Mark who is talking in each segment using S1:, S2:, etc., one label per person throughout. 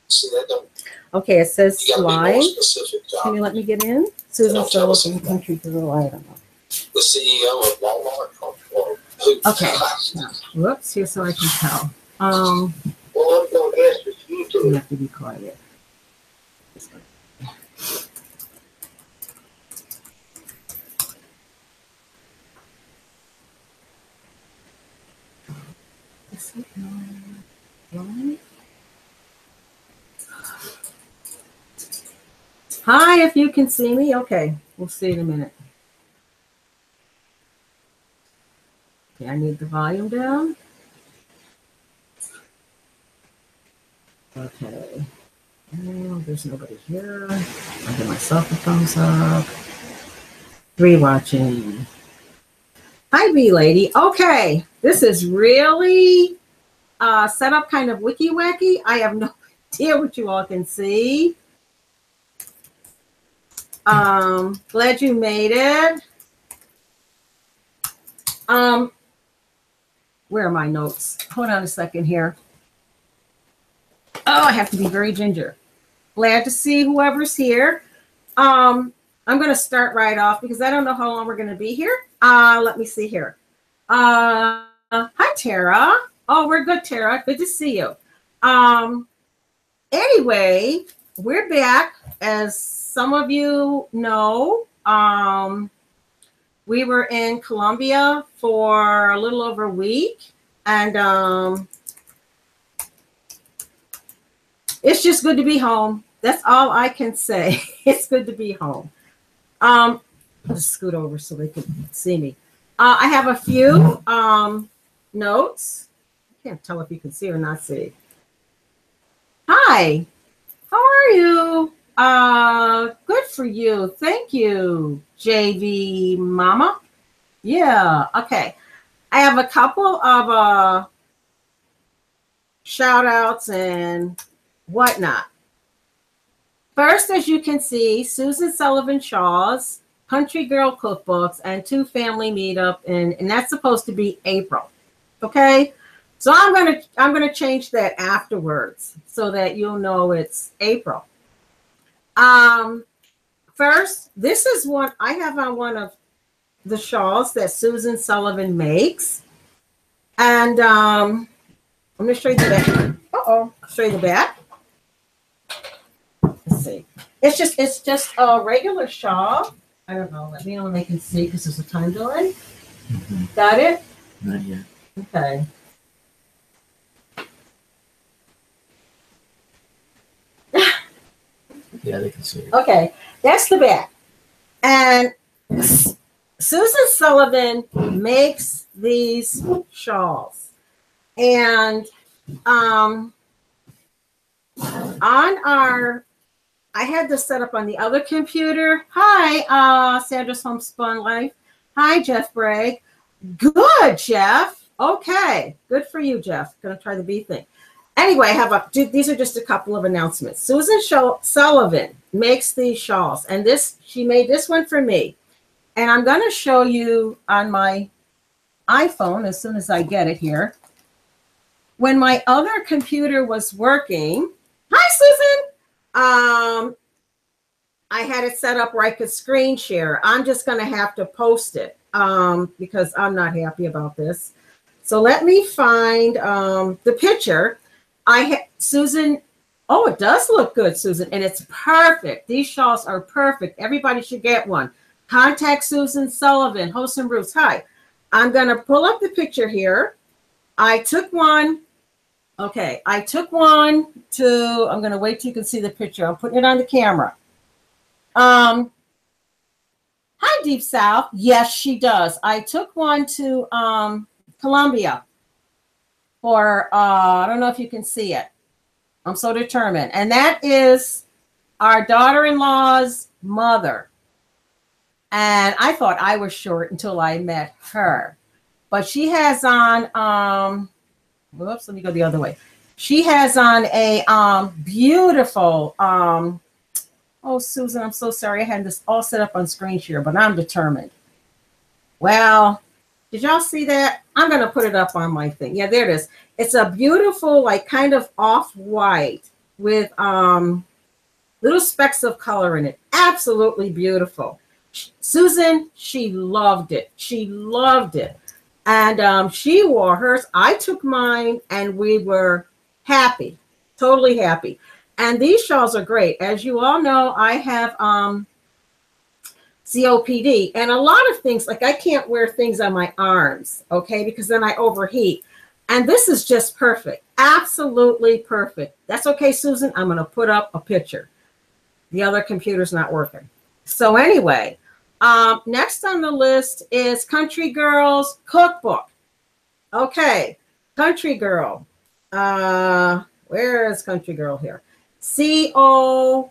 S1: See, that don't.
S2: Okay, it says
S1: You gotta be more
S2: live.
S1: specific, John.
S2: Can you let me get in? Susan Sullivan, Countreetirl, I don't know.
S1: The CEO of Walmart or who?
S2: Okay. Whoops, here so I can tell.
S1: Well, I'm gonna guess it's you
S2: You
S1: two.
S2: have to be quiet. Hi, if you can see me. Okay, we'll see in a minute. Okay, I need the volume down. Okay. Oh, there's nobody here. I'll give myself a thumbs up. 3 watching. Hi, B lady. Okay, this is really set up kind of wiki wacky. I have no idea what you all can see. Glad you made it. Where are my notes? Hold on a second here. Oh, I have to be very ginger. Glad to see whoever's here. I'm going to start right off because I don't know how long we're going to be here. Let me see here. Hi, Tara. Oh, we're good, Tara. Good to see you. Anyway, we're back. As some of you know, we were in Colombia for a little over a week. And it's just good to be home. That's all I can say. It's good to be home. I'll just scoot over so they can see me. I have a few notes. I can't tell if you can see or not see. Hi, how are you? Good for you. Thank you, JV Mama. Yeah, okay. I have a couple of shout outs and whatnot. First, as you can see, Susan Sullivan Shawls, Countreetirl Cookbooks, and 2 family meetup, and that's supposed to be April. Okay, so I'm gonna change that afterwards so that you'll know it's April. First, this is what I have on one of the shawls that Susan Sullivan makes, and I'm gonna show you the back. I'll show you the back. Let's see. It's just a regular shawl. I don't know. Let me know when they can see because there's a time delay. Got it?
S3: Not yet.
S2: Okay.
S3: Yeah, they can see it.
S2: Okay, that's the back. And Susan Sullivan makes these shawls. And on our, I had this set up on the other computer. Hi, Sandra's Homespun Life. Hi, Jeff Bragg. Good, Jeff. Okay, good for you, Jeff. Gonna try the B thing. Anyway, these are just a couple of announcements. Susan Sullivan makes these shawls, and she made this one for me. And I'm going to show you on my iPhone as soon as I get it here. When my other computer was working, hi, Susan. I had it set up where I could screen share. I'm just going to have to post it because I'm not happy about this. So let me find the picture. Susan, oh, it does look good, Susan, and it's perfect. These shawls are perfect. Everybody should get one. Contact Susan Sullivan, Hosts and Roots. Hi, I'm going to pull up the picture here. I took one. Okay, I took one to, I'm going to wait till you can see the picture. I'm putting it on the camera. Hi, Deep South. Yes, she does. I took one to Colombia. For, I don't know if you can see it. I'm so determined. And that is our daughter-in-law's mother. And I thought I was short until I met her. But she has on, whoops, let me go the other way. She has on a beautiful, oh, Susan, I'm so sorry. I had this all set up on screen share, but I'm determined. Well, Did y'all see that? I'm going to put it up on my thing. Yeah, there it is. It's a beautiful, like kind of off-white with little specks of color in it. Absolutely beautiful. Susan, she loved it. She loved it. And she wore hers. I took mine and we were happy, totally happy. And these shawls are great. As you all know, I have COPD and a lot of things, like I can't wear things on my arms, okay, because then I overheat. And this is just perfect. Absolutely perfect. That's okay, Susan. I'm going to put up a picture. The other computer's not working. So anyway, next on the list is Countreetirl's cookbook. Okay, Countreetirl. Where is Countreetirl here? Countreetirl.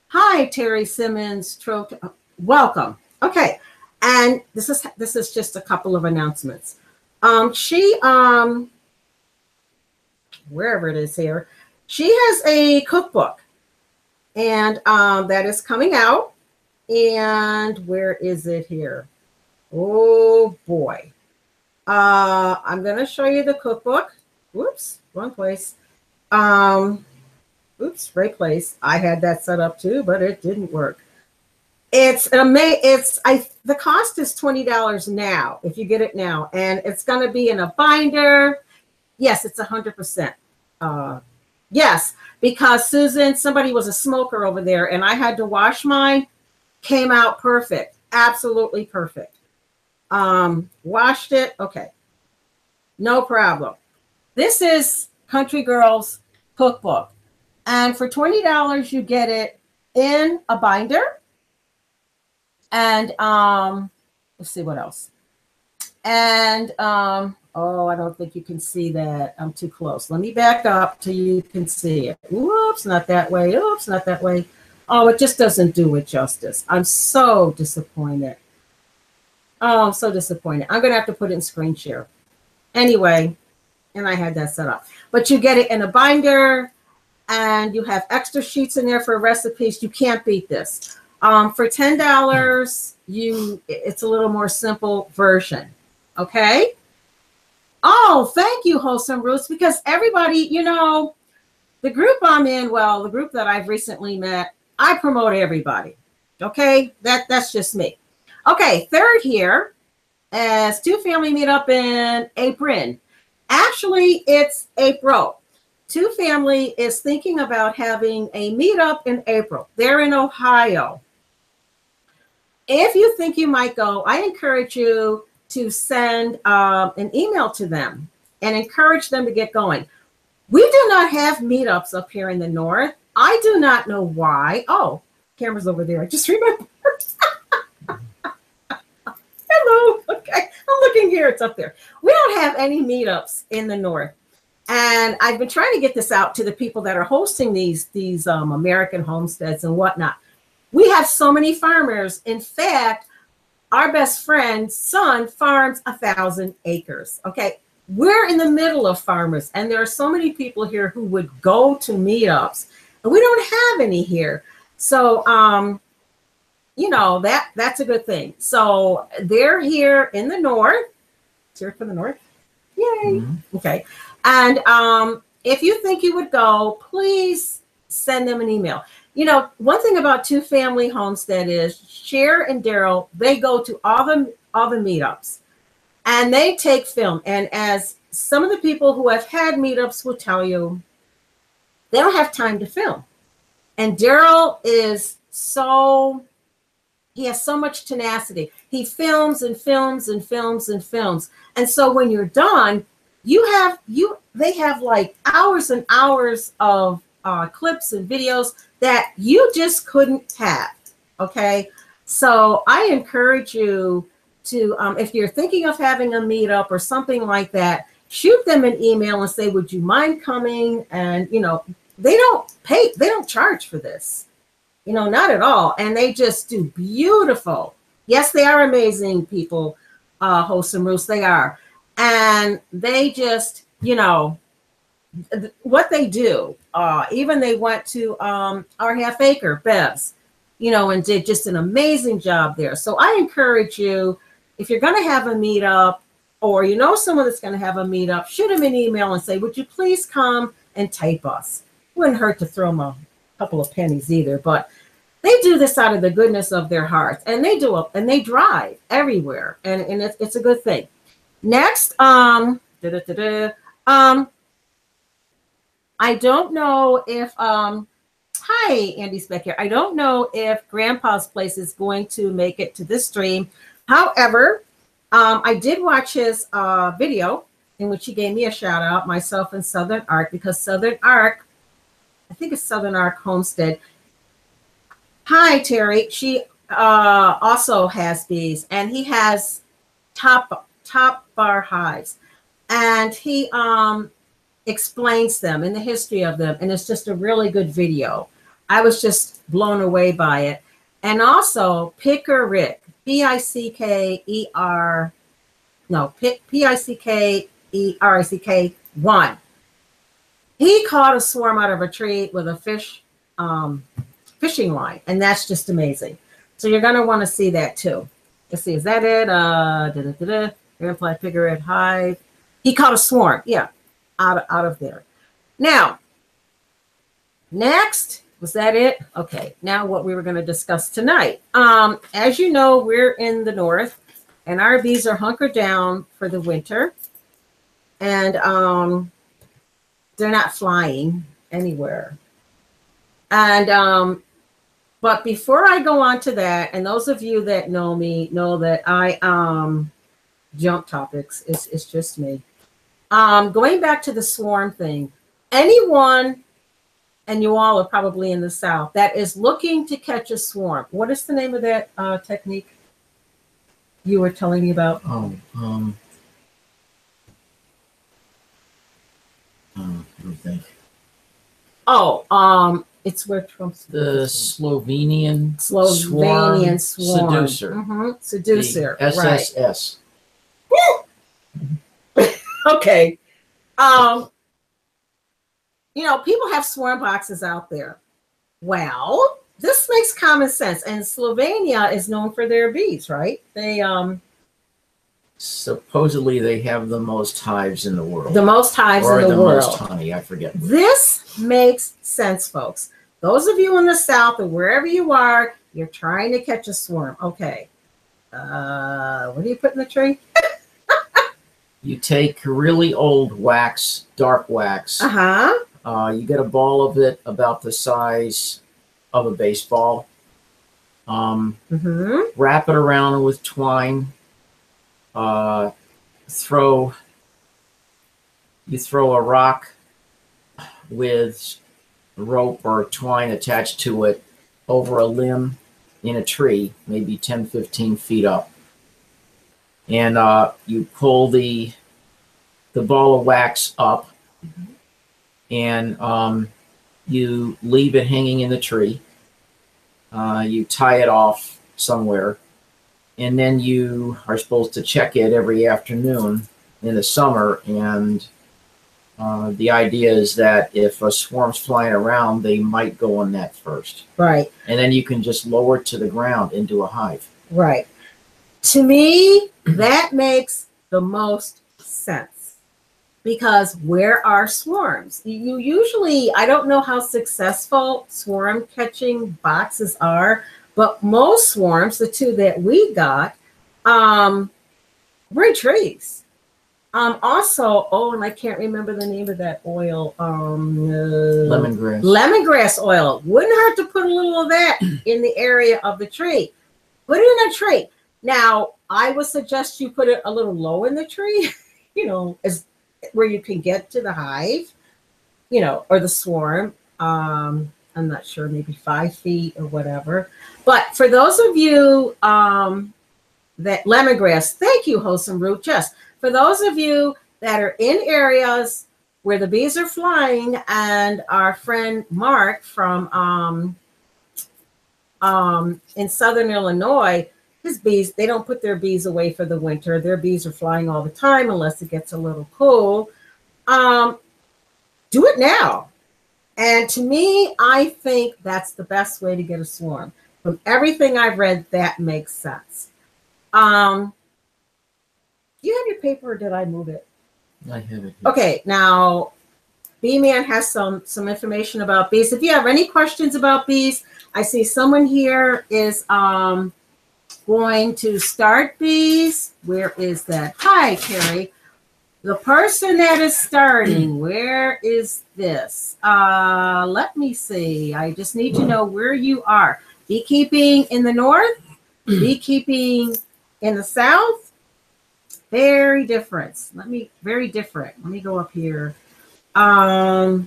S2: Hi, Terry Simmons. Welcome. Okay, and this is just a couple of announcements. Wherever it is here, she has a cookbook, and that is coming out. And where is it here? Oh boy. I'm going to show you the cookbook. Whoops, wrong place. Oops, right place. I had that set up too, but it didn't work. The cost is $20 now if you get it now, and it's going to be in a binder. Yes, it's 100%. Yes, because Susan, somebody was a smoker over there, and I had to wash mine. Came out perfect, absolutely perfect. Washed it, okay, no problem. This is Countreetirl's cookbook, and for $20 you get it in a binder. And let's see what else. And oh, I don't think you can see that. I'm too close. Let me back up till you can see it. Whoops, not that way. Oops, not that way. Oh, it just doesn't do it justice. I'm so disappointed. Oh, I'm so disappointed. I'm going to have to put it in screen share. Anyway, and I had that set up. But you get it in a binder, and you have extra sheets in there for recipes. You can't beat this. For $10, it's a little more simple version. Okay? Oh, thank you, Wholesome Roots, because everybody, you know, the group I'm in, well, the group that I've recently met, I promote everybody. Okay? That's just me. Okay, third here is Two Family Meetup in April. Actually, it's April. Two Family is thinking about having a meetup in April. They're in Ohio. If you think you might go, I encourage you to send an email to them and encourage them to get going. We do not have meetups up here in the north. I do not know why. Oh, camera's over there. I just remembered. Hello. Okay, I'm looking here. It's up there. We don't have any meetups in the north. And I've been trying to get this out to the people that are hosting these American homesteads and whatnot. We have so many farmers. In fact, our best friend's son farms 1,000 acres. Okay, we're in the middle of farmers, and there are so many people here who would go to meetups, and we don't have any here. So, you know, that's a good thing. So they're here in the north. It's here for the north. Yay. Mm-hmm. Okay. And if you think you would go, please send them an email. You know, one thing about Two Family Homestead is Cher and Daryl, they go to all the meetups, and they take film. And as some of the people who have had meetups will tell you, they don't have time to film. And Daryl is he has so much tenacity. He films and films and films and films. And so when you're done, they have like hours and hours of clips and videos that you just couldn't have. Okay, so I encourage you to, if you're thinking of having a meetup or something like that, shoot them an email and say, would you mind coming? And you know, they don't charge for this, you know, not at all. And they just do beautiful. Yes, they are amazing people, Wholesome Roots, they are. And they just, you know, what they do, even they went to our half acre, Bev's. and did just an amazing job there. So I encourage you, if you're going to have a meetup, or someone that's going to have a meetup, shoot them an email and say, would you please come and tape us? Wouldn't hurt to throw them a couple of pennies either, but they do this out of the goodness of their hearts, and they drive everywhere, and it's a good thing. Next, I don't know if hi, Andy's back here. I don't know if Grandpa's Place is going to make it to this stream. However, I did watch his video in which he gave me a shout out, myself and Southern Arc, because Southern Arc, I think it's Southern Arc Homestead. Hi, Terry. She also has bees, and he has top bar hives, and he explains them and the history of them, and it's just a really good video. I was just blown away by it. And also Picker Rick, P-I-C-K-E-R-I-C-K-1. He caught a swarm out of a tree with a fishing line, and that's just amazing. So you're going to want to see that too. Let's see, is that it? Grandpa Picker Rick hive. He caught a swarm, yeah, out of there. Now, next, was that it? Okay, now what we were going to discuss tonight. As you know, we're in the north, and our bees are hunkered down for the winter, and they're not flying anywhere. And but before I go on to that, and those of you that know me know that I jump topics. It's just me. Going back to the swarm thing, anyone, and you all are probably in the South, that is looking to catch a swarm. What is the name of that technique you were telling me about?
S3: I don't think.
S2: It's where Trump's
S3: The Slovenian
S2: swarm.
S3: Seducer.
S2: Mm-hmm. Seducer.
S3: The SSS.
S2: Right. Okay. People have swarm boxes out there. Well, this makes common sense. And Slovenia is known for their bees, right? They
S3: supposedly they have the most hives in the world.
S2: The most hives
S3: or
S2: in the
S3: the
S2: world.
S3: most honey, I forget.
S2: This makes sense, folks. Those of you in the South or wherever you are, you're trying to catch a swarm. Okay. What do you put in the tree?
S3: You take really old wax, dark wax. You get a ball of it about the size of a baseball. Wrap it around with twine. You throw a rock with rope or twine attached to it over a limb in a tree, maybe 10, 15 feet up. And you pull the ball of wax up, and you leave it hanging in the tree. You tie it off somewhere, and then you are supposed to check it every afternoon in the summer. And the idea is that if a swarm's flying around, they might go on that first.
S2: Right.
S3: And then you can just lower it to the ground into a hive.
S2: Right. To me, that makes the most sense, because where are swarms? You usually, I don't know how successful swarm catching boxes are, but most swarms, the two that we got, were in trees. Also, and I can't remember the name of that oil.
S3: Lemongrass.
S2: Lemongrass oil. Wouldn't hurt to put a little of that in the area of the tree. Put it in a tree. Now, I would suggest you put it a little low in the tree, as where you can get to the hive, or the swarm. I'm not sure, maybe 5 feet or whatever. But for those of you that lemongrass, thank you, Wholesome Root. Yes. For those of you that are in areas where the bees are flying, and our friend Mark from in Southern Illinois, his bees, they don't put their bees away for the winter. Their bees are flying all the time unless it gets a little cool. Do it now. And to me, I think that's the best way to get a swarm. From everything I've read, that makes sense. Do you have your paper or did I move it?
S3: I have it here.
S2: Okay, now B-Man has some information about bees. If you have any questions about bees, I see someone here is going to start bees. Where is that? Hi, Carrie. The person that is starting, where is this? Let me see. I just need to know where you are. Beekeeping in the north? Beekeeping in the south? Very different. Very different. Let me go up here. How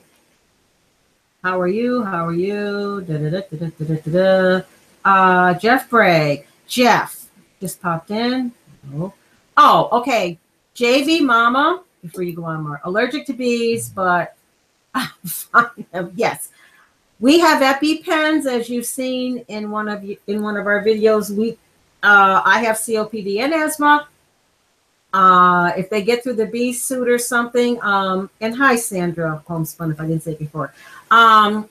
S2: are you? How are you? Jeff Bragg. Jeff just popped in. Oh, okay. JV Mama, before you go on more, allergic to bees, but yes. We have EpiPens, as you've seen in one of our videos. I have COPD and asthma. If they get through the bee suit or something, and hi Sandra Homespun, if I didn't say it before. I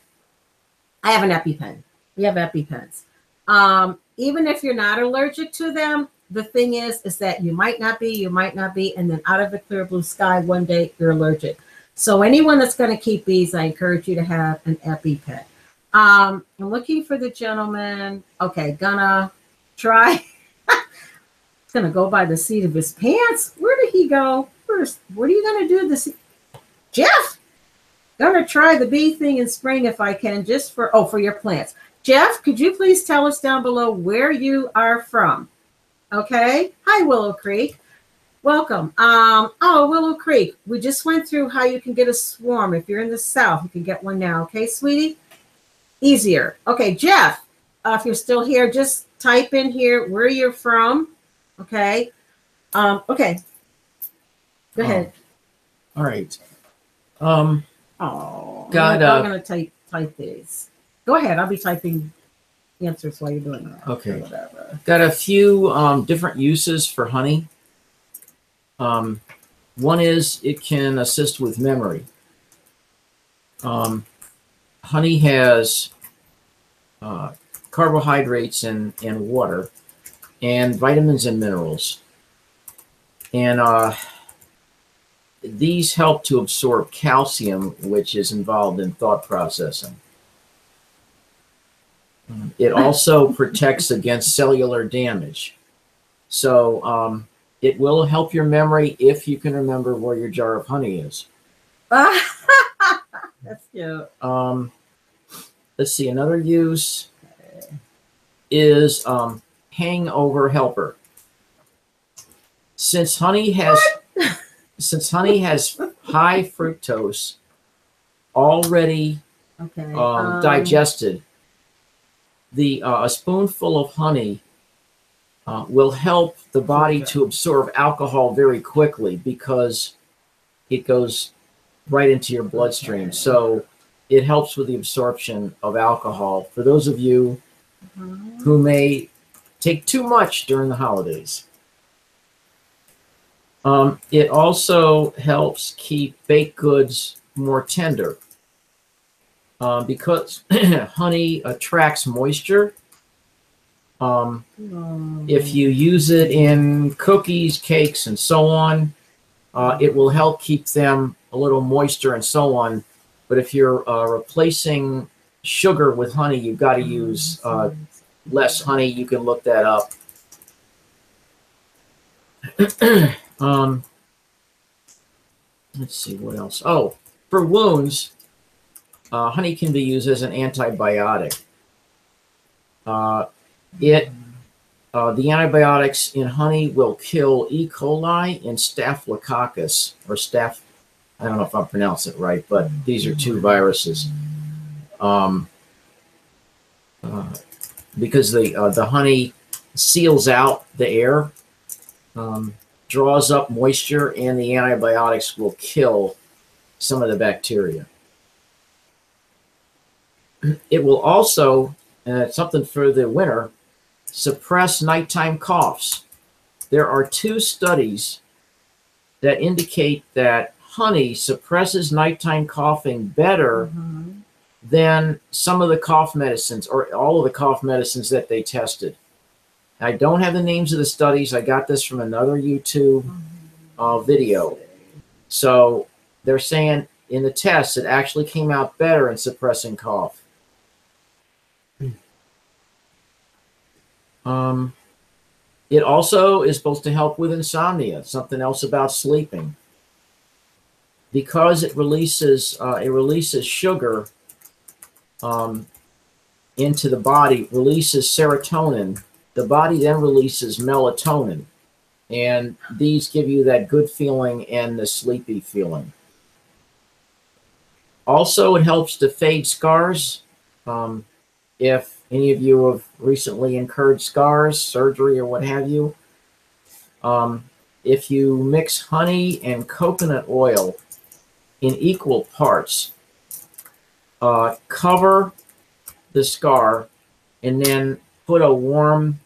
S2: have an EpiPen. We have EpiPens. Even if you're not allergic to them, the thing is that you might not be, and then out of the clear blue sky, one day you're allergic. So anyone that's going to keep bees, I encourage you to have an EpiPen. I'm looking for the gentleman. Okay, gonna try. It's gonna go by the seat of his pants. Where did he go first? What are you gonna do this? Jeff, gonna try the bee thing in spring if I can, just for your plants. Jeff, could you please tell us down below where you are from? Okay. Hi, Willow Creek. Welcome. Willow Creek. We just went through how you can get a swarm. If you're in the south, you can get one now. Okay, sweetie? Easier. Okay, Jeff, if you're still here, just type in here where you're from. Okay. Okay. Go ahead.
S3: All right.
S2: I'm gonna type these. Go ahead. I'll be typing answers while you're doing that.
S3: Okay.
S2: Whatever.
S3: Got a few different uses for honey. One is it can assist with memory. Honey has carbohydrates and water and vitamins and minerals. And these help to absorb calcium, which is involved in thought processing. It also protects against cellular damage. So it will help your memory if you can remember where your jar of honey is.
S2: That's cute.
S3: Let's see, another use is hangover helper. Since honey has high fructose already digested, a spoonful of honey will help the body to absorb alcohol very quickly because it goes right into your bloodstream. So it helps with the absorption of alcohol for those of you who may take too much during the holidays. It also helps keep baked goods more tender because honey attracts moisture. If you use it in cookies, cakes, and so on, it will help keep them a little moisture and so on. But if you're replacing sugar with honey, you've got to use less honey. You can look that up. Let's see what else. Oh, for wounds, honey can be used as an antibiotic. The antibiotics in honey will kill E. coli and Staphylococcus, or staph. I don't know if I'm pronouncing it right, but these are two viruses. Because the honey seals out the air, draws up moisture, and the antibiotics will kill some of the bacteria. It will also, something for the winter, suppress nighttime coughs. There are 2 studies that indicate that honey suppresses nighttime coughing better than some of the cough medicines, or all of the cough medicines that they tested. I don't have the names of the studies. I got this from another YouTube video. So they're saying in the tests, it actually came out better in suppressing cough. It also is supposed to help with insomnia, something else about sleeping. Because it releases sugar into the body, releases serotonin. The body then releases melatonin. And these give you that good feeling and the sleepy feeling. Also, it helps to fade scars. If any of you have recently incurred scars, surgery, or what have you, if you mix honey and coconut oil in equal parts, cover the scar, and then put a warm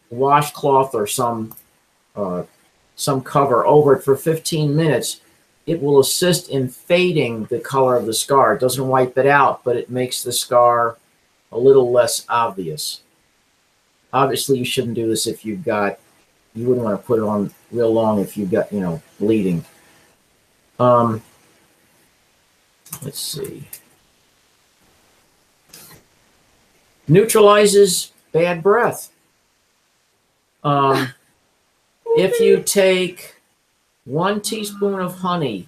S3: washcloth or some cover over it for 15 minutes, it will assist in fading the color of the scar. It doesn't wipe it out, but it makes the scar a little less obvious. Obviously, you shouldn't do this if you've got, you wouldn't want to put it on real long if you've got, bleeding. Let's see. Neutralizes bad breath. If you take 1 teaspoon of honey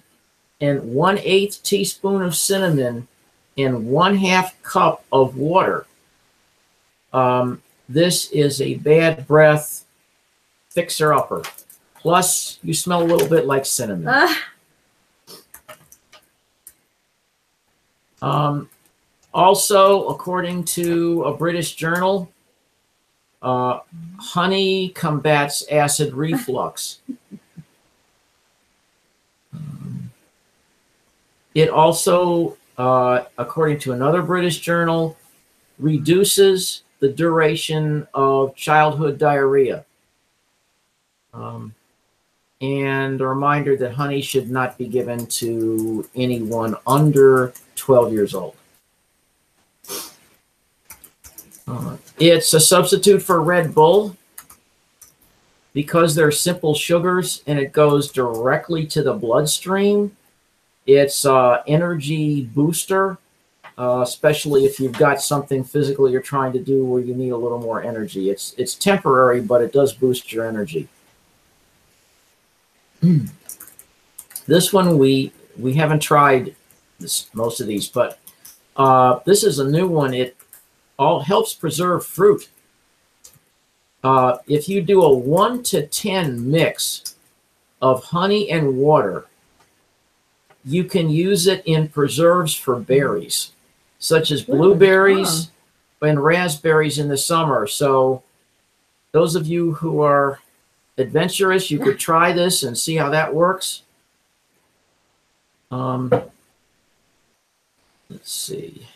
S3: and 1/8 teaspoon of cinnamon in 1/2 cup of water, this is a bad breath fixer-upper. Plus, you smell a little bit like cinnamon. Also, according to a British journal, honey combats acid reflux. It also, according to another British journal, reduces the duration of childhood diarrhea. And a reminder that honey should not be given to anyone under 12 years old. It's a substitute for Red Bull because they're simple sugars and it goes directly to the bloodstream. It's an energy booster, especially if you've got something physical you're trying to do where you need a little more energy. It's temporary, but it does boost your energy. This one we haven't tried most of these, but this is a new one. It all helps preserve fruit. If you do a 1 to 10 mix of honey and water, you can use it in preserves for berries, such as blueberries and raspberries in the summer. So those of you who are adventurous, you could try this and see how that works. Let's see.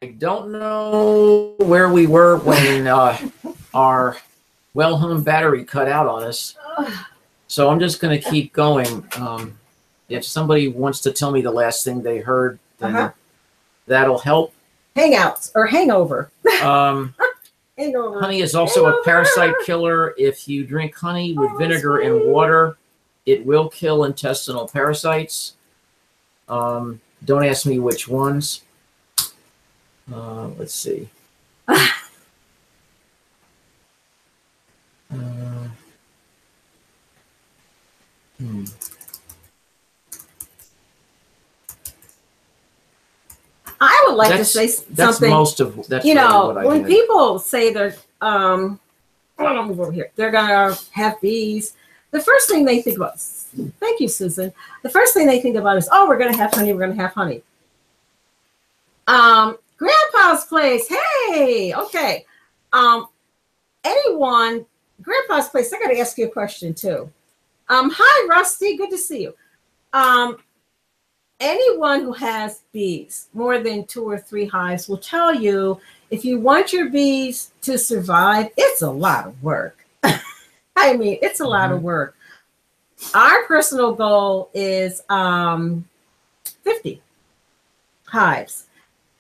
S3: I don't know where we were when our well-hung battery cut out on us. So I'm just going to keep going. If somebody wants to tell me the last thing they heard, then that'll help.
S2: Hangouts or hangover.
S3: Hangover. Honey is also a parasite killer. If you drink honey with vinegar and water, it will kill intestinal parasites. Don't ask me which ones. Let's see.
S2: I would like to say something.
S3: That's most of that's
S2: you know
S3: what I
S2: when
S3: had.
S2: people say they're hold on, move over here. They're gonna have bees. The first thing they think about. Thank you, Susan. The first thing they think about is, oh, we're gonna have honey. We're gonna have honey. Grandpa's place. Hey, okay. Anyone? Grandpa's place. I gotta ask you a question too. Hi, Rusty. Good to see you. Anyone who has bees, more than 2 or 3 hives, will tell you if you want your bees to survive, it's a lot of work. I mean, it's a lot of work. Our personal goal is 50 hives.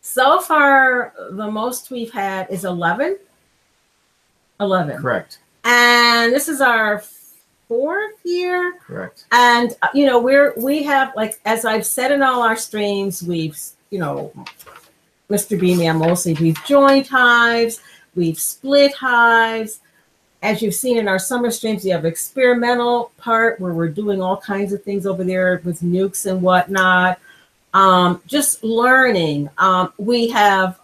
S2: So far, the most we've had is 11. 11.
S3: Correct.
S2: And this is our 4th year.
S3: Correct.
S2: And you know, we have, like, as I've said in all our streams, we've, you know, Mr. B-Man mostly, we've joined hives, we've split hives. As you've seen in our summer streams, you have experimental part where we're doing all kinds of things over there with nukes and whatnot. Just learning. We've had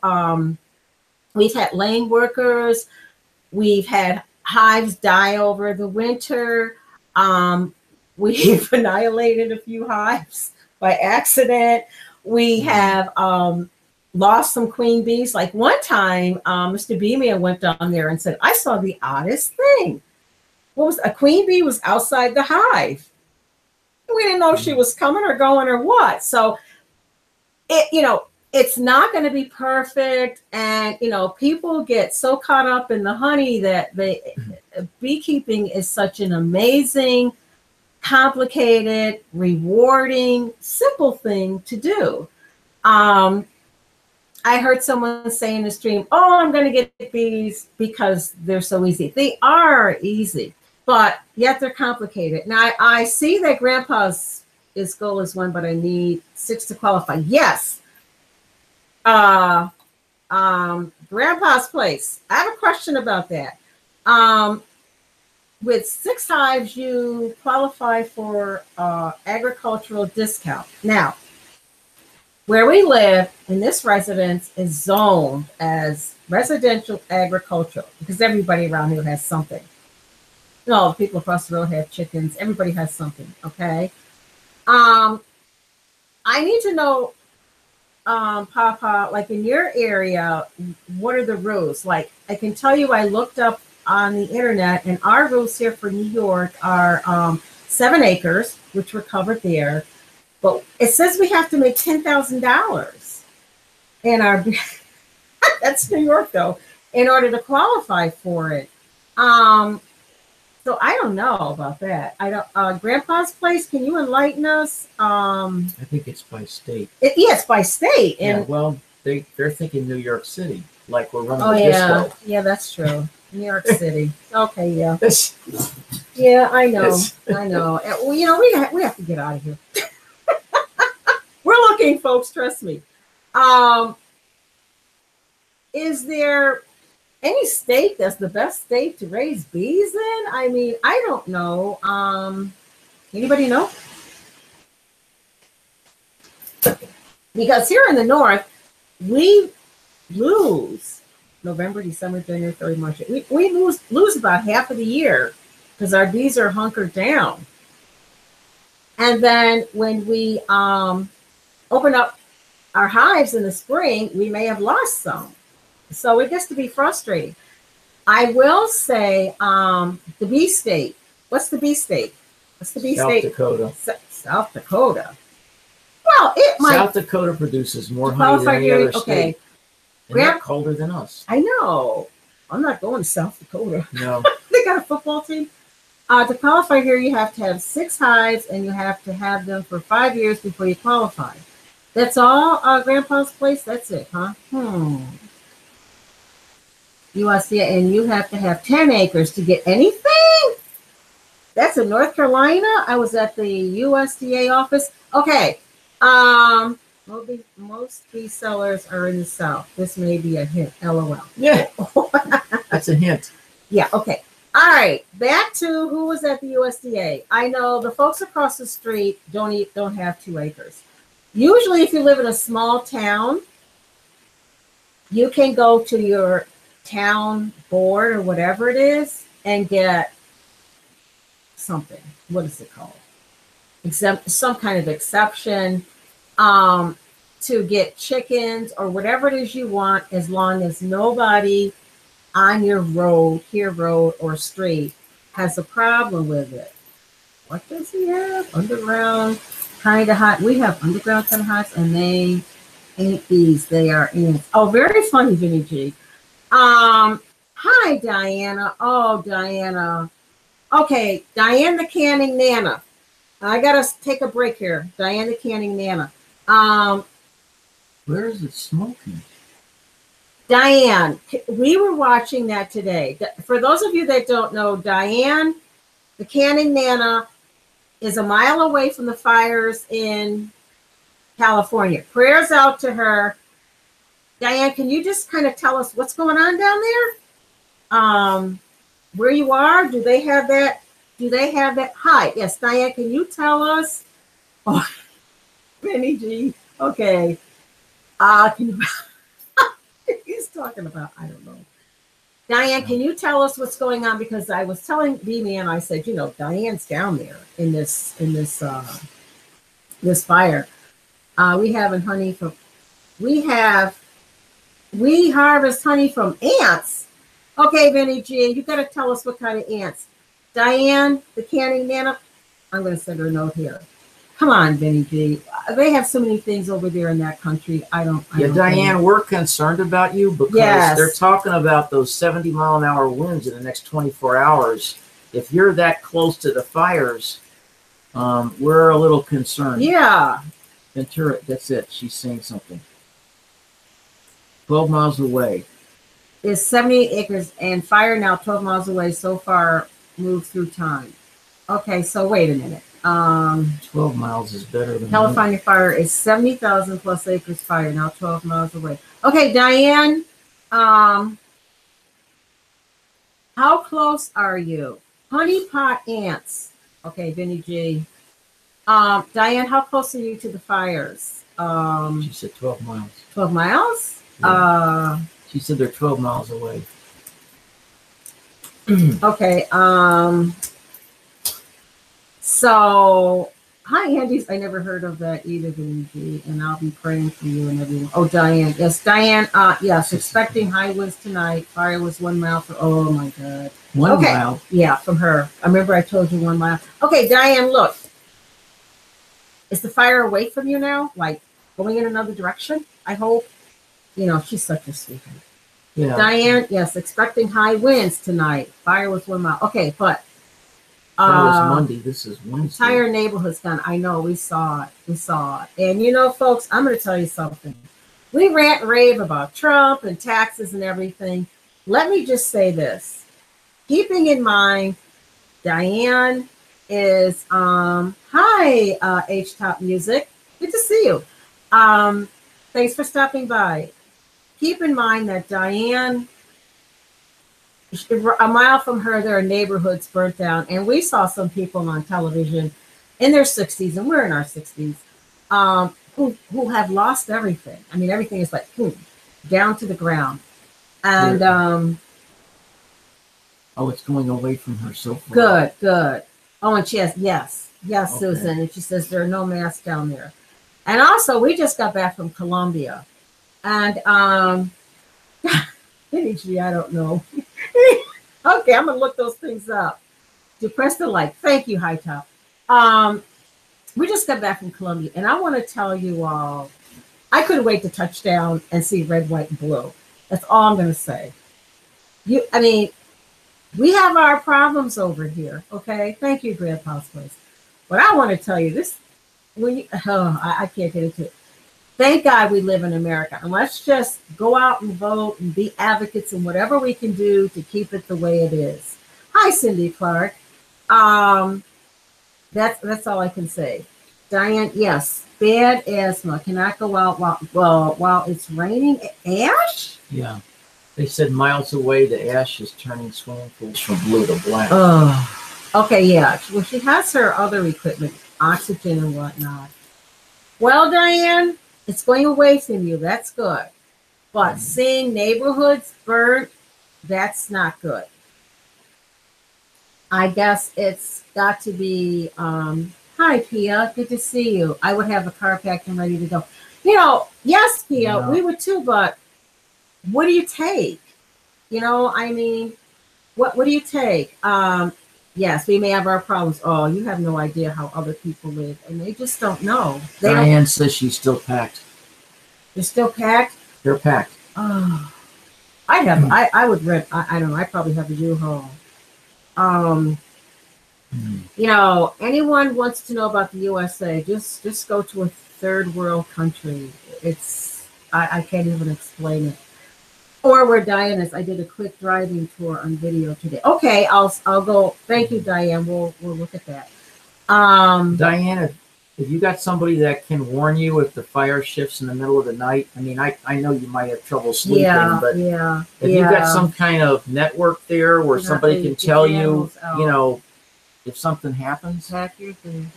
S2: lane workers. We've had hives die over the winter. We've annihilated a few hives by accident. We have lost some queen bees. Like one time, Mr. B-Man went down there and said, I saw the oddest thing. What was a queen bee was outside the hive. We didn't know if she was coming or going or what. So it's not going to be perfect. And, people get so caught up in the honey that beekeeping is such an amazing, complicated, rewarding, simple thing to do. I heard someone say in the stream, oh, I'm going to get bees because they're so easy. They are easy, but yet they're complicated. Now, I see that Grandpa's goal is 1, but I need 6 to qualify. Yes. Grandpa's place. I have a question about that. With 6 hives, you qualify for agricultural discount. Now, where we live in this residence is zoned as residential agricultural because everybody around here has something. No, the people across the road have chickens. Everybody has something. Okay. I need to know, Papa, like in your area, what are the rules? Like, I can tell you, I looked up on the internet, and our rules here for New York are 7 acres, which were covered there. But it says we have to make $10,000 in our, that's New York though, in order to qualify for it. So I don't know about that. I don't, Grandpa's place, can you enlighten us?
S3: I think it's by state.
S2: It's by state. And
S3: yeah, well, they're thinking New York City, like we're running
S2: a
S3: disco.
S2: Yeah, that's true. New York City. Okay, yeah. Yeah, I know. I know. Well, we have to get out of here. We're looking, folks, trust me. Is there any state that's the best state to raise bees in? I mean, I don't know. Anybody know? Because here in the north, we lose November, December, January, February, March. We lose about half of the year because our bees are hunkered down. And then when we open up our hives in the spring, we may have lost some. So it gets to be frustrating. I will say the bee state. What's the bee state? What's the bee state?
S3: South Dakota.
S2: South Dakota. Well, it might.
S3: South Dakota produces more honey than any other state. And they're colder than us.
S2: I know. I'm not going to South Dakota.
S3: No.
S2: They got a football team. To qualify here, you have to have 6 hives, and you have to have them for 5 years before you qualify. That's all, Grandpa's place? That's it, huh? USDA, and you have to have 10 acres to get anything? That's in North Carolina? I was at the USDA office. Okay. Most bee sellers are in the South. This may be a hint. LOL.
S3: Yeah. That's a hint.
S2: Yeah, okay. All right, back to who was at the USDA. I know the folks across the street don't have 2 acres. Usually, if you live in a small town, you can go to your town board or whatever it is and get something. What is it called? Some kind of exception to get chickens or whatever it is you want, as long as nobody on your road or street has a problem with it. What does he have? Underground kind of hot. We have underground kind of hots, and they ain't bees. They are ants. Oh, very funny, Vinny G. Hi, Diana. Oh, Diana. Okay, Diane the Canning Nana. I gotta take a break here. Diane the Canning Nana.
S3: Where is it smoking?
S2: Diane, we were watching that today. For those of you that don't know, Diane, the Canning Nana, is a mile away from the fires in California. Prayers out to her. Diane, can you just kind of tell us what's going on down there? Where you are? Do they have that? Hi, yes, Diane, can you tell us? Oh, Benny G. Okay. Can you... He's talking about, I don't know. Diane, can you tell us what's going on? Because I was telling B-Man, I said, Diane's down there in this fire. We harvest honey from ants. Okay, Vinny G, you got to tell us what kind of ants. Diane, the Canning Nana, I'm going to send her a note here. Come on, Vinny G. They have so many things over there in that country. I don't
S3: Diane, we're concerned about you because they're talking about those 70-mile-an-hour winds in the next 24 hours. If you're that close to the fires, we're a little concerned.
S2: Yeah.
S3: Ventura, that's it. She's saying something. 12 miles away.
S2: It's 78 acres and fire now 12 miles away. So far, moved through time. Okay, so wait a minute.
S3: 12 miles is better than
S2: California fire is 70,000 plus acres fire, now 12 miles away. Okay, Diane, how close are you? Honey pot ants. Okay, Vinny G. Diane, how close are you to the fires?
S3: She said 12 miles.
S2: 12 miles?
S3: Yeah. She said they're 12 miles away.
S2: Okay, so, hi, Andy's. I never heard of that either, Vinny G, and I'll be praying for you and everyone. Oh, Diane. Yes, Diane. Yes, expecting high winds tonight. Fire was 1 mile for, oh, my God.
S3: 1 mile?
S2: Yeah, from her. I remember I told you 1 mile. Okay, Diane, look. Is the fire away from you now? Like, going in another direction, I hope? She's such a sweetheart.
S3: Yeah.
S2: Diane, yes, expecting high winds tonight. Fire was 1 mile. Okay, but
S3: that was Monday. This is Wednesday.
S2: Entire neighborhood's gone. I know. We saw it. And folks, I'm going to tell you something. We rant and rave about Trump and taxes and everything. Let me just say this. Keeping in mind, Diane is, hi, H-Top Music. Good to see you. Thanks for stopping by. Keep in mind that Diane, a mile from her, there are neighborhoods burnt down. And we saw some people on television in their 60s, and we're in our 60s, who have lost everything. I mean, everything is like, boom, down to the ground. And
S3: it's going away from her so far.
S2: Good. Oh, and she has, yes, okay. Susan. And she says there are no masks down there. And also, we just got back from Colombia. And, I don't know. Okay, I'm going to look those things up. Depress the like. Thank you, High Top. We just got back from Colombia. And I want to tell you all, I couldn't wait to touch down and see red, white, and blue. That's all I'm going to say. I mean, we have our problems over here. Okay. Thank you, Grandpa's Place. But I want to tell you this. I can't get into it. Thank God we live in America. And let's just go out and vote and be advocates and whatever we can do to keep it the way it is. Hi, Cindy Clark. That's all I can say. Diane, yes, bad asthma. Cannot go out while it's raining. Ash?
S3: Yeah. They said miles away the ash is turning swimming pools from blue to black.
S2: Okay, yeah. Well, she has her other equipment, oxygen and whatnot. Well, Diane, it's going away from you. That's good. But seeing neighborhoods burnt, that's not good. I guess it's got to be, hi, Pia. Good to see you. I would have a car packed and ready to go. Yes, Pia, we would too, but what do you take? I mean, what do you take? Yes, we may have our problems. Oh, you have no idea how other people live, and they just don't know.
S3: Diane says she's still packed.
S2: They're still packed?
S3: They're packed.
S2: Oh, I would rent, I don't know, I probably have a U-Haul. Anyone wants to know about the USA, just go to a third world country. I can't even explain it. Or where Diane is. I did a quick driving tour on video today. Okay, I'll go. Thank you, Diane. We'll look at that.
S3: Diane, if you got somebody that can warn you if the fire shifts in the middle of the night, I mean, I know you might have trouble sleeping, but if you got some kind of network there where somebody can tell you, if something happens.
S2: Pack your things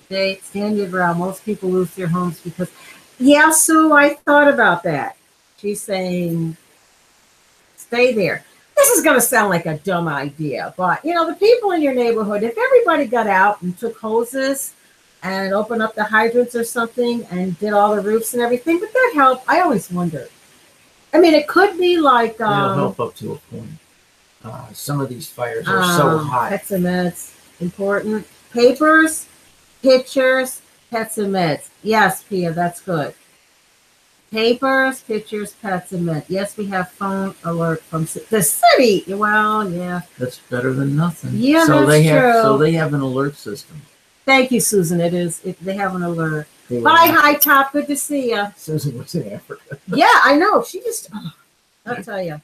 S2: in. Stand your ground. Most people lose their homes because, yeah, Sue, I thought about that. She's saying, stay there. This is going to sound like a dumb idea, but, the people in your neighborhood, if everybody got out and took hoses and opened up the hydrants or something and did all the roofs and everything, would that help? I always wondered. I mean, it could be like...
S3: It'll help up to a point. Some of these fires are so hot.
S2: Pets and meds, important. Papers, pictures, pets and meds. Yes, Pia, that's good. Papers, pictures, pets, and meds. Yes, we have phone alert from the city. Well, yeah.
S3: That's better than nothing.
S2: Yeah,
S3: so
S2: that's true.
S3: So they have an alert system.
S2: Thank you, Susan. It is. They have an alert. Hi, Top. Good to see you.
S3: Susan was in Africa.
S2: Yeah, I know. She just. I'll tell you.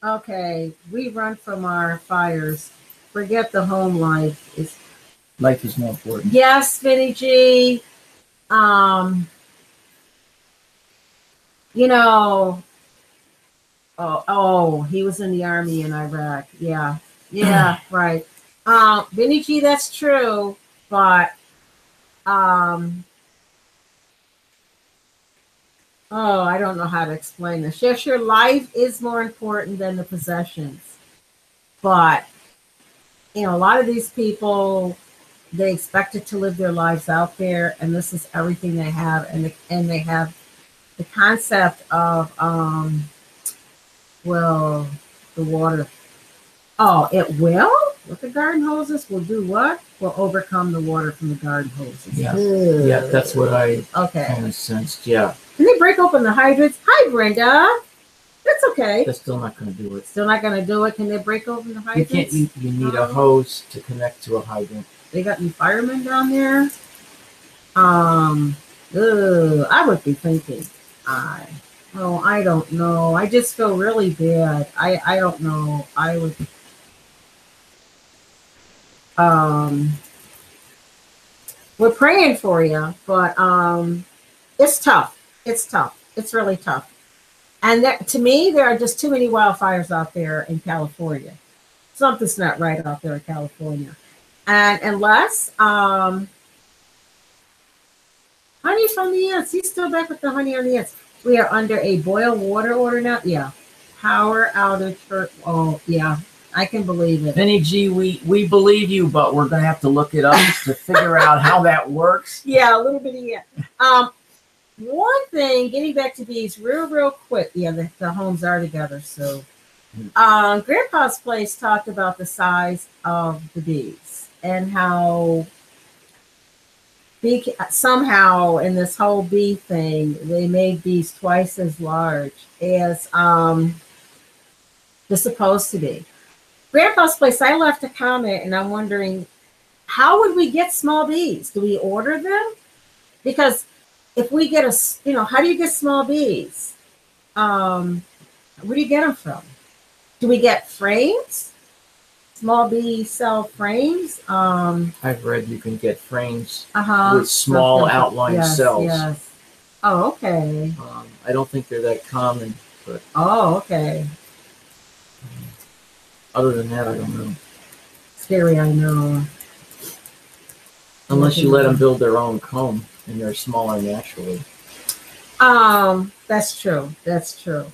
S2: Okay, we run from our fires. Forget the home life.
S3: Life is more important.
S2: Yes, Vinny G. He was in the army in Iraq. Yeah, right. Vinny G, that's true, but I don't know how to explain this. Yes, your life is more important than the possessions, but a lot of these people, they expected to live their lives out there, and this is everything they have, and they have the concept of the water. Oh, it will? With the garden hoses will do what? Will overcome the water from the garden hoses.
S3: Yeah, yeah, that's what I kind of sensed. Yeah.
S2: Can they break open the hydrants? Hi, Brenda. That's okay.
S3: That's still not going to do it.
S2: Still not going to do it. Can they break open the hydrants?
S3: You need a hose to connect to a hydrant.
S2: They got any firemen down there? I would be thinking. I don't know. I just feel really bad. I don't know. I would. We're praying for you, but it's tough. It's tough. It's really tough. And to me, there are just too many wildfires out there in California. Something's not right out there in California. And unless honey from the ants, he's still back with the honey on the ants. We are under a boil water order now. Yeah. Power outage for, yeah. I can believe it.
S3: Vinny G, we believe you, but we're going to have to look it up to figure out how that works.
S2: Yeah, a little bit of yeah. One thing, getting back to these real quick. Yeah, the homes are together. So Grandpa's Place talked about the size of the bees and how somehow in this whole bee thing, they made bees twice as large as they're supposed to be. Grandpa's Place, I left a comment and I'm wondering, how would we get small bees? Do we order them? Because if we get how do you get small bees? Where do you get them from? Do we get frames? Small bees sell frames.
S3: I've read you can get frames
S2: Uh-huh.
S3: with small outline cells.
S2: Yes. Oh, okay.
S3: I don't think they're that common, but
S2: Oh, okay.
S3: other than that, I don't know.
S2: Scary, I know.
S3: Unless you let them build their own comb and they're smaller naturally.
S2: That's true. That's true.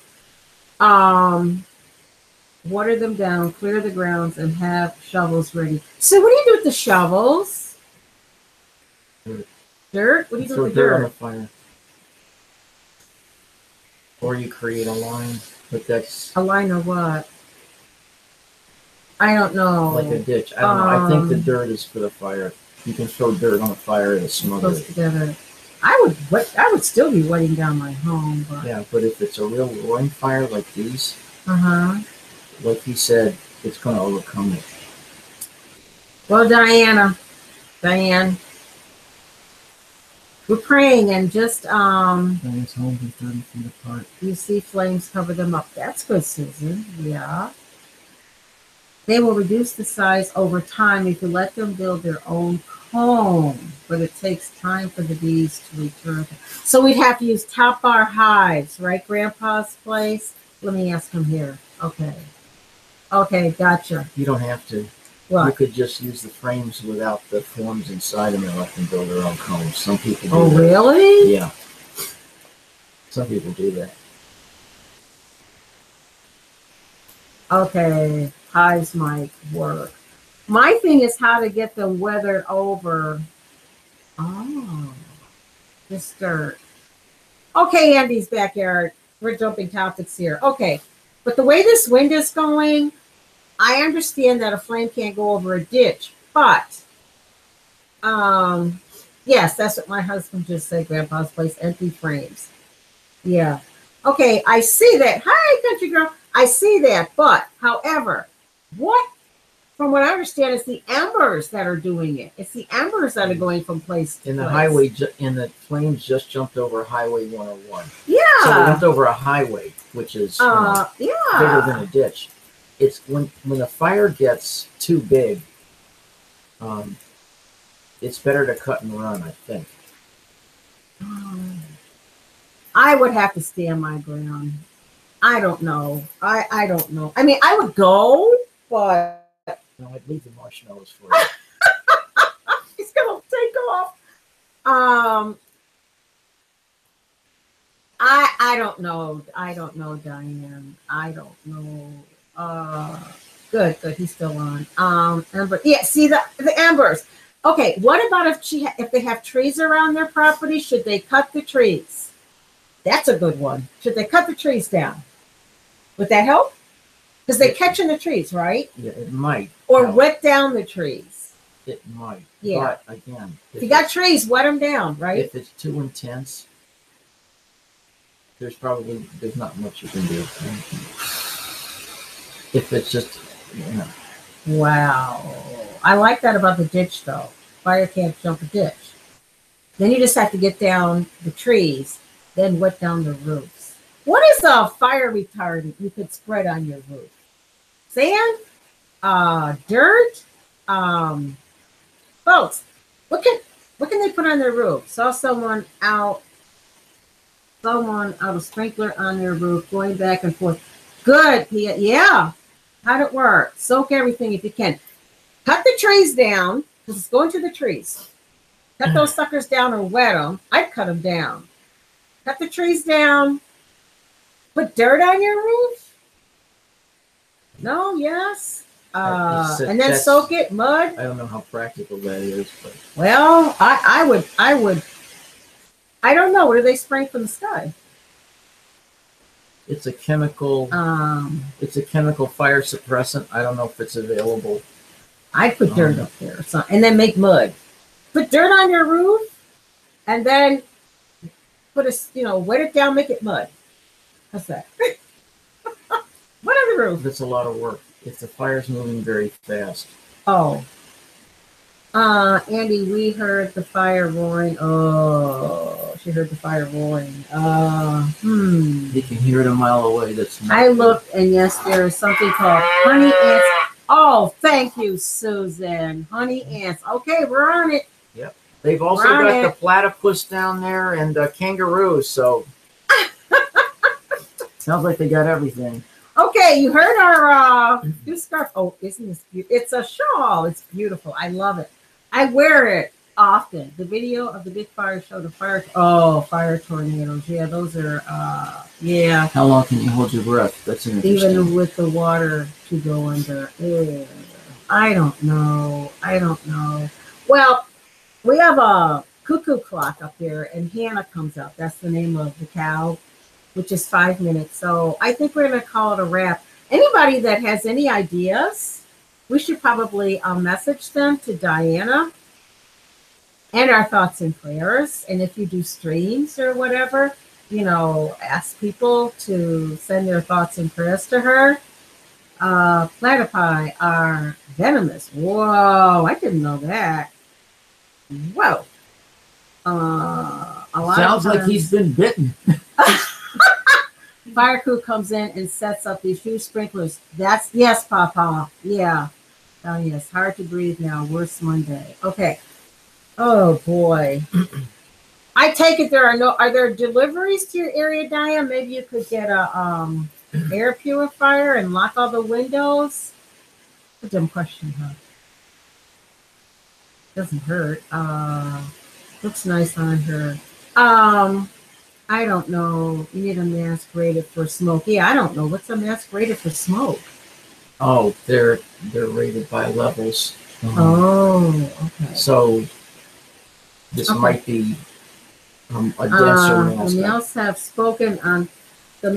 S2: Water them down, clear the grounds, and have shovels ready. So what do you do with the shovels? Dirt? What do you do with the
S3: dirt on
S2: dirt?
S3: the fire. Or you create a line, but that's
S2: A line of what? I don't know.
S3: like a ditch. I don't know. I think the dirt is for the fire. You can throw dirt on the fire to smother
S2: Close
S3: it.
S2: together. I would still be wetting down my home, but
S3: Yeah, but if it's a real roaring fire like these, like he said, it's going to overcome it.
S2: Well, Diane, we're praying and just
S3: Diane's homes are 30 feet apart.
S2: you see flames cover them up. That's good, Susan. Yeah. They will reduce the size over time if you let them build their own comb, but it takes time for the bees to return. So we'd have to use top bar hives, right, Grandpa's Place? Let me ask him here. Okay. Okay, gotcha.
S3: You don't have to.
S2: What?
S3: You could just use the frames without the forms inside them and let them build their own combs. Some people do
S2: Oh,
S3: that.
S2: really?
S3: Yeah. Some people do that.
S2: Okay, hives might work. My thing is how to get them weathered over. Oh, this dirt. Okay, Andy's backyard. We're jumping topics here. Okay, but the way this wind is going, I understand that a flame can't go over a ditch, but yes, that's what my husband just said. Grandpa's Place, empty frames. Yeah. Okay, I see that. Hi, country girl. I see that, but however, from what I understand, it's the embers that are doing it. It's the embers that are going from place to
S3: In the
S2: place.
S3: highway, and the flames just jumped over Highway 101.
S2: Yeah.
S3: So they went over a highway, which is bigger than a ditch. It's when the fire gets too big, it's better to cut and run, I think.
S2: I would have to stand my ground. I don't know. I don't know. I mean, I would go, but
S3: No, I'd leave the marshmallows for you.
S2: he's gonna take off. I don't know. I don't know, Diane. I don't know. Good. He's still on. Amber. Yeah. See the embers. Okay. What about if they have trees around their property? Should they cut the trees? That's a good one. Should they cut the trees down? Would that help? Because they catch in the trees, right?
S3: Yeah, it might.
S2: Or
S3: help.
S2: wet down the trees.
S3: It might.
S2: Yeah.
S3: But again,
S2: If you got trees, wet them down, right?
S3: if it's too intense, there's not much you can do. If it's just,
S2: Wow. I like that about the ditch, though. Fire can't jump a ditch. Then you just have to get down the trees, then wet down the roofs. What is a fire retardant you could spread on your roof? Sand? Dirt? Folks, what can they put on their roof? Saw someone out a sprinkler on their roof going back and forth. Good. Yeah. How'd it work? Soak everything if you can. Cut the trees down, because it's going to the trees. Cut those suckers down or wet them. I'd cut them down. Cut the trees down. Put dirt on your roof? No, yes. And then soak it, mud.
S3: I don't know how practical that is, but
S2: Well, I would. I don't know. What do they spray from the sky?
S3: it's a chemical. It's a chemical fire suppressant. I don't know if it's available.
S2: I'd put dirt up there or something, and then make mud. Put dirt on your roof? and then put wet it down, make it mud. How's that? What other roof?
S3: That's a lot of work if the fire's moving very fast.
S2: Oh. Andy, we heard the fire roaring. Oh, she heard the fire roaring.
S3: You can hear it a mile away. That's not
S2: I
S3: good.
S2: looked, and yes, there is something called honey ants. Oh, thank you, Susan. Honey ants. Okay, we're on it.
S3: Yep. They've also
S2: We're on
S3: got the
S2: it.
S3: platypus down there and kangaroos. So sounds like they got everything.
S2: Okay, you heard our new scarf. Oh, isn't this beautiful? It's a shawl. It's beautiful. I love it. I wear it often. The video of the big fire showed a fire. Oh, fire tornadoes. Yeah, those are. Yeah.
S3: How long can you hold your breath? That's interesting.
S2: Even with the water to go under. Ugh. I don't know. Well, we have a cuckoo clock up here, and Hannah comes up. That's the name of the cow, which is 5 minutes. So I think we're going to call it a wrap. Anybody that has any ideas, we should probably message them to Diana and our thoughts and prayers. And if you do streams or whatever, ask people to send their thoughts and prayers to her. Platypi are venomous. Whoa, I didn't know that. Whoa. A lot
S3: Sounds
S2: of
S3: like
S2: times,
S3: he's been bitten.
S2: fire crew comes in and sets up these huge sprinklers. Yes, Papa. Yeah. Oh, yes. Hard to breathe now. Worse Monday. Okay. Oh, boy. I take it are there deliveries to your area, Diane? Maybe you could get a air purifier and lock all the windows. A dumb question, huh? Doesn't hurt. Looks nice on her. I don't know. You need a mask rated for smoke. Yeah, I don't know. What's a mask rated for smoke?
S3: Oh, they're rated by levels.
S2: Oh, okay.
S3: So this
S2: Okay.
S3: might be a denser mask.
S2: The males have spoken on the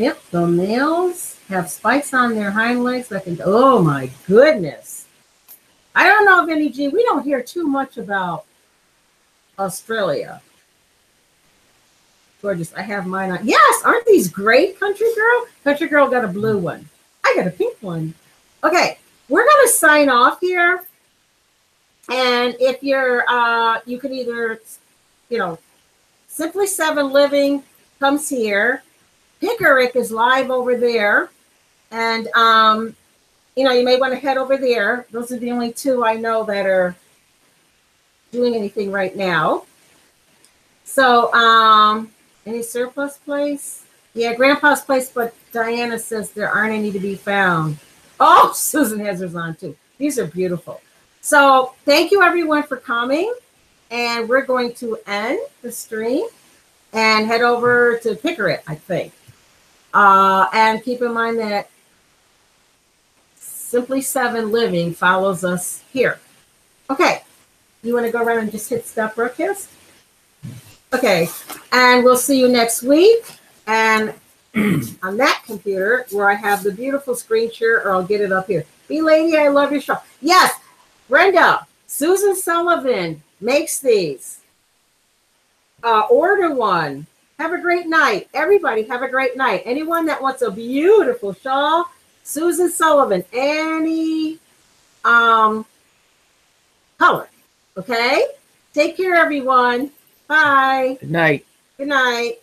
S2: males have spikes on their hind legs that can. Oh my goodness! I don't know if we don't hear too much about Australia. Gorgeous. I have mine on. Yes, aren't these great, Country Girl? Country Girl got a blue one. I got a pink one. Okay, we're gonna sign off here. And if you're, you can either, Simply 7 Living comes here. Pickerick is live over there. And, you may want to head over there. Those are the only 2 I know that are doing anything right now. So, any surplus place? Yeah, Grandpa's place, but Diana says there aren't any to be found. Oh, Susan has hers on too. These are beautiful. So thank you everyone for coming. And we're going to end the stream and head over to Pickerick, I think. And keep in mind that Simply 7 Living follows us here. Okay. You want to go around and just hit stop broadcast? Okay. And we'll see you next week. And on that computer where I have the beautiful screen share, or I'll get it up here. Be Lady, I love your show. Yes, Brenda, Susan Sullivan makes these. Order one. Have a great night. Everybody have a great night. Anyone that wants a beautiful shawl, Susan Sullivan, any color. Okay? Take care, everyone. Bye.
S3: Good night.
S2: Good night.